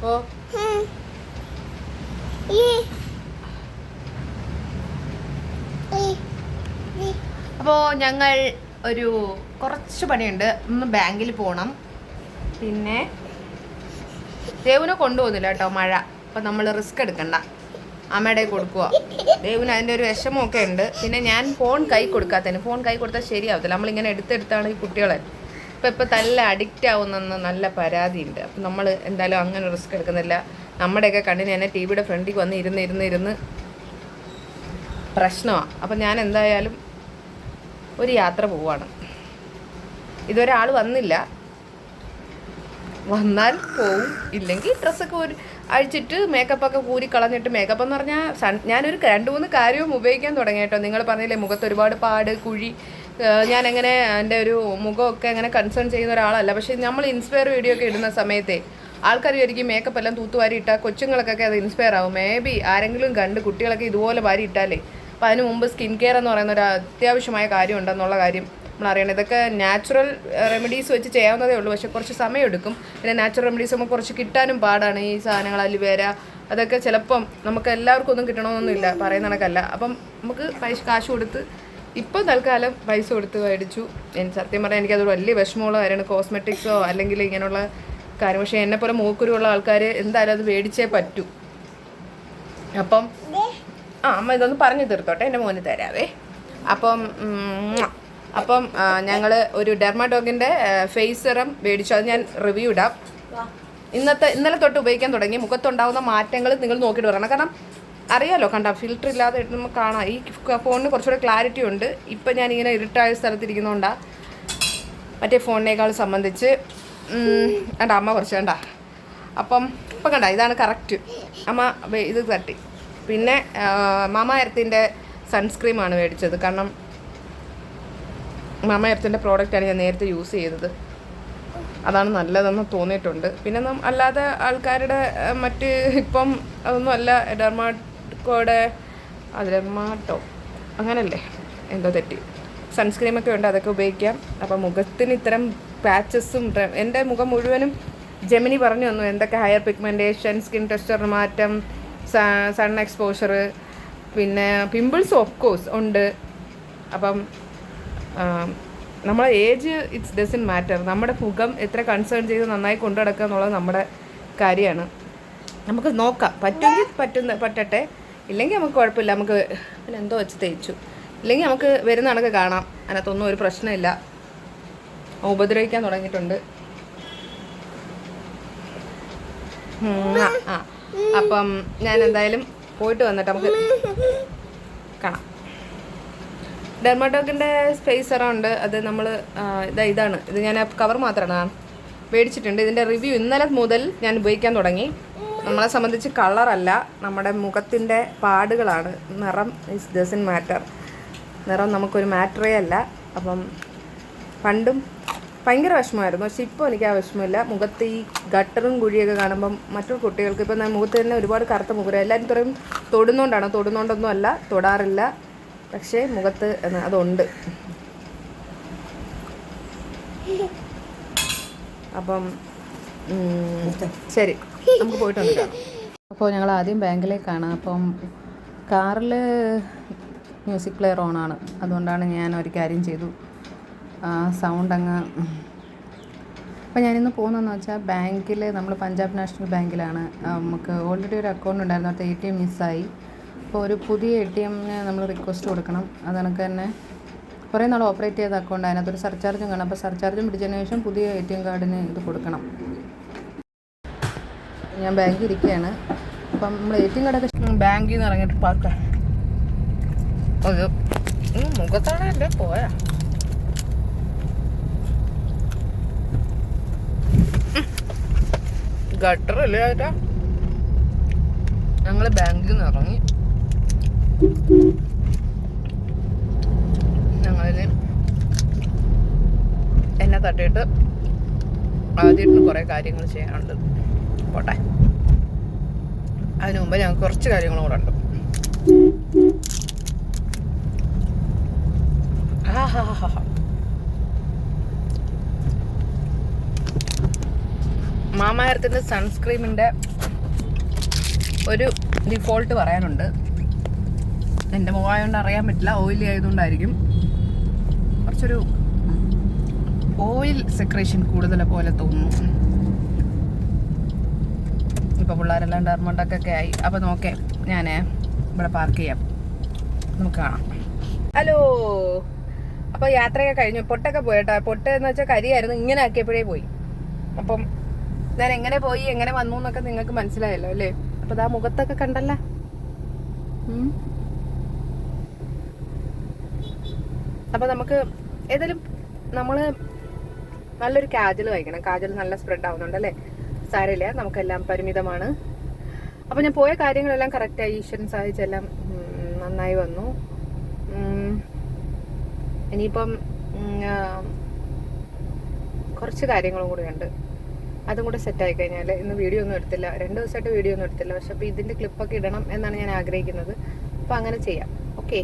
ഓ അപ്പോൾ ഞങ്ങൾ ഒരു കുറച്ച് പണിയുണ്ട്. ഒന്ന് ബാങ്കിൽ പോകണം. പിന്നെ ദേവുനെ കൊണ്ടുപോകുന്നില്ല കേട്ടോ, മഴ. അപ്പം നമ്മൾ റിസ്ക് എടുക്കണ്ട, അമ്മയുടെ കൊടുക്കുക. ദേവിന് അതിൻ്റെ ഒരു വിഷമമൊക്കെ ഉണ്ട്. പിന്നെ ഞാൻ ഫോൺ കൈ കൊടുക്കാത്തതിന്, ഫോൺ കൈ കൊടുത്താൽ ശരിയാവത്തില്ല. നമ്മളിങ്ങനെ എടുത്തെടുത്താണ് ഈ കുട്ടികളെ ഇപ്പം നല്ല അഡിക്റ്റ് ആവുന്നെന്ന് നല്ല പരാതിയുണ്ട്. അപ്പം നമ്മൾ എന്തായാലും അങ്ങനെ റിസ്ക് എടുക്കുന്നില്ല. നമ്മുടെയൊക്കെ കണ്ണിന് തന്നെ ടി വിയുടെ ഫ്രണ്ടിൽ വന്ന് ഇരുന്ന് പ്രശ്നമാണ്. അപ്പം ഞാൻ എന്തായാലും ഒരു യാത്ര പോവാണ്. ഇതുവരെ ആൾ വന്നില്ല. വന്നാൽ പോവും, ഇല്ലെങ്കിൽ ഡ്രസ്സൊക്കെ അഴിച്ചിട്ട് മേക്കപ്പൊക്കെ കൂരി കളഞ്ഞിട്ട്. മേക്കപ്പ് എന്ന് പറഞ്ഞാൽ ഞാനൊരു 2-3 കാര്യവും ഉപയോഗിക്കാൻ തുടങ്ങി കേട്ടോ. നിങ്ങൾ പറഞ്ഞില്ലേ മുഖത്ത് ഒരുപാട് പാട്, കുഴി. ഞാനെങ്ങനെ എൻ്റെ ഒരു മുഖമൊക്കെ അങ്ങനെ കൺസേൺ ചെയ്യുന്ന ഒരാളല്ല. പക്ഷേ നമ്മൾ ഇൻസ്പയർ വീഡിയോ ഒക്കെ ഇടുന്ന സമയത്തെ ആൾക്കാർ വിചാരിക്കും മേക്കപ്പ് എല്ലാം തൂത്തുവാരി ഇട്ടാൽ കൊച്ചുങ്ങൾക്കൊക്കെ അത് ഇൻസ്പയർ ആവും. മേ ബി ആരെങ്കിലും കണ്ട് കുട്ടികളൊക്കെ ഇതുപോലെ വാരി ഇട്ടാലേ. അപ്പോൾ അതിന് മുമ്പ് സ്കിൻ കെയർ എന്ന് പറയുന്ന ഒരു അത്യാവശ്യമായ കാര്യം ഉണ്ടെന്നുള്ള കാര്യം നമ്മൾ അറിയണം. ഇതൊക്കെ നാച്ചുറൽ റെമഡീസ് വെച്ച് ചെയ്യാവുന്നതേ ഉള്ളൂ, പക്ഷേ കുറച്ച് സമയം എടുക്കും. പിന്നെ നാച്ചുറൽ റെമഡീസ് നമുക്ക് കുറച്ച് കിട്ടാനും പാടാണ്. ഈ സാധനങ്ങൾ അലുവേര അതൊക്കെ ചിലപ്പം നമുക്ക് എല്ലാവർക്കും ഒന്നും കിട്ടണമെന്നൊന്നുമില്ല, പറയുന്ന കണക്കല്ല. അപ്പം നമുക്ക് കാശ് കൊടുത്ത് ഇപ്പം തൽക്കാലം പൈസ കൊടുത്ത് മേടിച്ചു. സത്യം പറഞ്ഞാൽ എനിക്കത് വലിയ വിഷമമുള്ള കാര്യമാണ്, കോസ്മെറ്റിക്സോ അല്ലെങ്കിൽ ഇങ്ങനെയുള്ള കാര്യം. പക്ഷേ എന്നെപ്പോലെ മൂക്കുരുള്ള ആൾക്കാർ എന്തായാലും അത് മേടിച്ചേ പറ്റൂ. അപ്പം അമ്മ ഇതൊന്ന് പറഞ്ഞു തീർത്തോട്ടെ, എൻ്റെ മോന് തരാവേ. അപ്പം ഞങ്ങൾ ഒരു ഡെർമാഡോഗിൻ്റെ ഫേസ് സെറം മേടിച്ചു. അത് ഞാൻ റിവ്യൂ ഇടാം. ഇന്നലെ തൊട്ട് ഉപയോഗിക്കാൻ തുടങ്ങി. മുഖത്തുണ്ടാകുന്ന മാറ്റങ്ങൾ നിങ്ങൾ നോക്കിയിട്ട് പറയണം. കാരണം അറിയാലോ, കണ്ട ഫിൽറ്റർ ഇല്ലാതെ നമുക്ക് കാണാം. ഈ ഫോണിന് കുറച്ചുകൂടെ ക്ലാരിറ്റി ഉണ്ട്. ഇപ്പം ഞാനിങ്ങനെ ഇരുട്ടായ സ്ഥലത്തിരിക്കുന്നതുകൊണ്ടാണ് മറ്റേ ഫോണിനേക്കാൾ സംബന്ധിച്ച്. കണ്ട അമ്മ കുറച്ച് കണ്ട. അപ്പം ഇപ്പം കണ്ട ഇതാണ് കറക്റ്റ്. അമ്മ ഇത് തട്ടി. പിന്നെ മാമ എർത്തിൻ്റെ സൺസ്ക്രീമാണ് മേടിച്ചത്. കാരണം മാമ എർത്തിൻ്റെ പ്രോഡക്റ്റാണ് ഞാൻ നേരത്തെ യൂസ് ചെയ്തത്. അതാണ് നല്ലതെന്ന് തോന്നിയിട്ടുണ്ട്. പിന്നെ അല്ലാതെ ആൾക്കാരുടെ മറ്റ് ഇപ്പം അതൊന്നും അല്ല, ഡെർമാട്ടോ അങ്ങനല്ലേ, എന്തോ തെറ്റി. സൺസ്ക്രീമൊക്കെ ഉണ്ട്, അതൊക്കെ ഉപയോഗിക്കാം. അപ്പം മുഖത്തിന് ഇത്തരം പാച്ചസും, എൻ്റെ മുഖം മുഴുവനും ജെമിനി പറഞ്ഞു തന്നു എന്തൊക്കെ ഹയർ പിഗ്മെൻറ്റേഷൻ, സ്കിൻ ടെക്സ്ചറിന് മാറ്റം, സൺ എക്സ്പോഷർ, പിന്നെ പിമ്പിൾസ് ഓഫ് കോഴ്സ് ഉണ്ട്. അപ്പം നമ്മളെ ഏജ് ഇറ്റ്സ് ഡസൻ മാറ്റർ. നമ്മുടെ മുഖം എത്ര കൺസേൺ ചെയ്ത് നന്നായി കൊണ്ടു നടക്കുക എന്നുള്ളത് നമ്മുടെ കാര്യമാണ്. നമുക്ക് നോക്കാം, പറ്റുമെങ്കിൽ പറ്റട്ടെ, ഇല്ലെങ്കിൽ നമുക്ക് കുഴപ്പമില്ല. നമുക്ക് പിന്നെ എന്തോ വെച്ച് തേച്ചു, ഇല്ലെങ്കിൽ നമുക്ക് വരുന്ന കണക്ക് കാണാം. അതിനകത്തൊന്നും ഒരു പ്രശ്നമില്ല. ഉപദ്രവിക്കാൻ തുടങ്ങിയിട്ടുണ്ട്. അപ്പം ഞാൻ എന്തായാലും പോയിട്ട് വന്നിട്ട് നമുക്ക് കാണാം. ഡെർമാഡോഗിൻ്റെ ഫേസ് സെറം ഉണ്ട്. അത് നമ്മൾ ഇതാണ്. ഇത് ഞാൻ കവർ മാത്രമാണ് മേടിച്ചിട്ടുണ്ട്. ഇതിൻ്റെ റിവ്യൂ ഇന്നലെ മുതൽ ഞാൻ ഉപയോഗിക്കാൻ തുടങ്ങി. നമ്മളെ സംബന്ധിച്ച് കളറല്ല, നമ്മുടെ മുഖത്തിൻ്റെ പാടുകളാണ്. നിറം ഇസ് ഡസൻ മാറ്റർ. നിറം നമുക്കൊരു മാറ്ററേ അല്ല. അപ്പം പണ്ടും ഭയങ്കര വിഷമമായിരുന്നു, പക്ഷെ ഇപ്പോൾ എനിക്ക് ആ വിഷമമില്ല. മുഖത്ത് ഈ ഗട്ടറും കുഴിയൊക്കെ കാണുമ്പം മറ്റൊരു കുട്ടികൾക്ക് ഇപ്പം മുഖത്ത് തന്നെ ഒരുപാട് കറുത്ത മുഖം. എല്ലാവരും ഇത്രയും തൊടുന്നോണ്ടൊന്നും അല്ല, തൊടാറില്ല. പക്ഷേ മുഖത്ത് അതുണ്ട്. അപ്പം ശരി, നമുക്ക് പോയിട്ട് വന്നിട്ടാണ്. അപ്പോൾ ഞങ്ങൾ ആദ്യം ബാങ്കിലേക്കാണ്. അപ്പം കാറിൽ മ്യൂസിക് പ്ലെയർ ഓണാണ്. അതുകൊണ്ടാണ് ഞാൻ ഒരു കാര്യം ചെയ്തു, സൗണ്ട് അങ്ങ്. അപ്പോൾ ഞാനിന്ന് പോകുന്നതെന്ന് വെച്ചാൽ ബാങ്കിൽ, നമ്മൾ പഞ്ചാബ് നാഷണൽ ബാങ്കിലാണ്. നമുക്ക് ഓൾറെഡി ഒരു അക്കൗണ്ട് ഉണ്ടായിരുന്നു, അടുത്ത ATM മിസ്സായി. അപ്പോൾ ഒരു പുതിയ ATMന് നമ്മൾ റിക്വസ്റ്റ് കൊടുക്കണം. അത് കണക്ക് തന്നെ കുറേ നാൾ ഓപ്പറേറ്റ് ചെയ്ത അക്കൗണ്ട്, അതിനകത്തൊരു സർചാർജും കാണാം. അപ്പോൾ സർചാർജും പിടിച്ചതിന് ശേഷം പുതിയ ATM കാർഡിന് ഇത് കൊടുക്കണം. ഞാൻ ബാങ്കിൽ ഇരിക്കുകയാണ്. അപ്പം നമ്മൾ ATM കാർഡൊക്കെ ബാങ്കിൽ നിന്ന് ഇറങ്ങിയിട്ട് പാർക്കാം. മുഖത്താണ് എൻ്റെ പോയാ. ഗട്ടറല്ലേ ചേട്ടാ. ഞങ്ങൾ ബാങ്കിൽ നിന്ന് ഇറങ്ങി. ഞങ്ങളിന് എന്നെ തട്ടിയിട്ട് ആദ്യമായിട്ട് കുറേ കാര്യങ്ങൾ ചെയ്യാനുണ്ട്. പോട്ടെ, അതിനു മുമ്പ് ഞങ്ങൾക്ക് കുറച്ച് കാര്യങ്ങളും കൂടെ ഉണ്ട്. മാമ എർത്തിൻ്റെ സൺസ്ക്രീമിൻ്റെ ഒരു ഡിഫോൾട്ട് പറയാനുണ്ട്. എൻ്റെ മുഖമായതുകൊണ്ട് അറിയാൻ പറ്റില്ല, ഓയിലി ആയതുകൊണ്ടായിരിക്കും. കുറച്ചൊരു ഓയിൽ സെക്രേഷൻ കൂടുതൽ പോലെ തോന്നുന്നു. ഇപ്പോൾ പിള്ളേരെല്ലാം ഡെർമണ്ടൊക്കെ ആയി. അപ്പോൾ നോക്കേ, ഞാൻ ഇവിടെ പാർക്ക് ചെയ്യാം, നമുക്ക് കാണാം. ഹലോ, അപ്പോൾ യാത്രയൊക്കെ കഴിഞ്ഞു. പൊട്ടൊക്കെ പോയി കേട്ടോ. പൊട്ട് എന്ന് വെച്ചാൽ കരിയായിരുന്നു, ഇങ്ങനെ ആക്കിയപ്പോഴേ പോയി. അപ്പം ഞാൻ എങ്ങനെ പോയി എങ്ങനെ വന്നു എന്നൊക്കെ നിങ്ങൾക്ക് മനസ്സിലായല്ലോ അല്ലേ? അപ്പോൾ ഇതാ മുഖത്തൊക്കെ കണ്ടല്ല. അപ്പോൾ നമുക്ക് ഏതായാലും നമ്മൾ നല്ലൊരു കാജൽ കഴിക്കണം. കാജൽ നല്ല സ്പ്രെഡ് ആവുന്നുണ്ട് അല്ലേ? സാരമില്ല, നമുക്കെല്ലാം പരിമിതമാണ്. അപ്പോൾ ഞാൻ പോയ കാര്യങ്ങളെല്ലാം കറക്റ്റായി, ഈശ്വരൻ സഹായിച്ചെല്ലാം നന്നായി വന്നു. ഇനിയിപ്പം കുറച്ച് കാര്യങ്ങളും കൂടെ ഉണ്ട്, അതും കൂടെ സെറ്റായി കഴിഞ്ഞാൽ ഇന്ന് വീഡിയോ ഒന്നും എടുത്തില്ല, 2 ദിവസമായിട്ട് വീഡിയോ ഒന്നും എടുത്തില്ല. പക്ഷെ അപ്പോൾ ഇതിൻ്റെ ക്ലിപ്പൊക്കെ ഇടണം എന്നാണ് ഞാൻ ആഗ്രഹിക്കുന്നത്. അപ്പോൾ അങ്ങനെ ചെയ്യാം. ഓക്കെ.